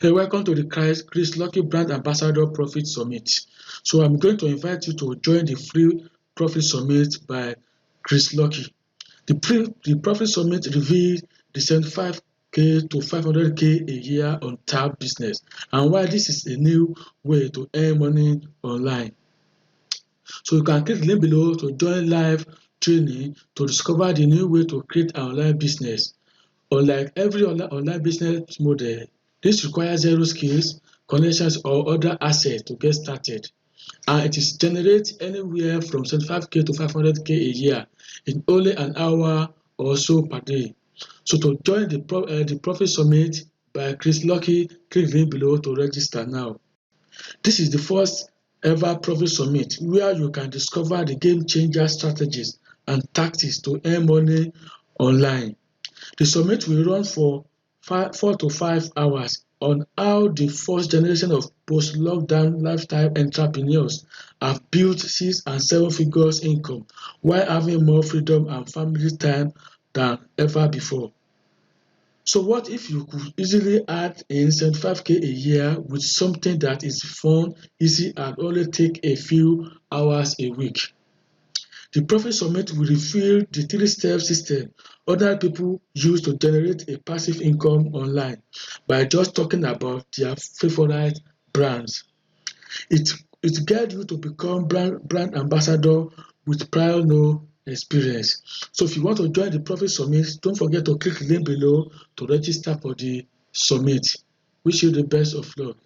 Hey, welcome to the Chris Lucky Brand Ambassador Profit Summit. So I'm going to invite you to join the free Profit Summit by Chris Lucky. The Profit Summit reveals the 75K to 500K a year on tap business and why this is a new way to earn money online. So you can click the link below to join live training to discover the new way to create an online business. Unlike every online business model, this requires zero skills, connections, or other assets to get started. And it is generates anywhere from 75K to 500K a year in only an hour or so per day. So to join the Profit Summit by Chris Lucky, click the link below to register now. This is the first ever Profit Summit where you can discover the game changer strategies and tactics to earn money online. The summit will run for 4 to 5 hours on how the first generation of post-lockdown lifestyle entrepreneurs have built 6 and 7 figures income while having more freedom and family time than ever before. So what if you could easily add in 75K a year with something that is fun, easy, and only take a few hours a week? The Profit Summit will reveal the 3-step system other people use to generate a passive income online by just talking about their favorite brands. It guides you to become brand ambassador with prior no experience. So if you want to join the Profit Summit, don't forget to click the link below to register for the summit. Wish you the best of luck.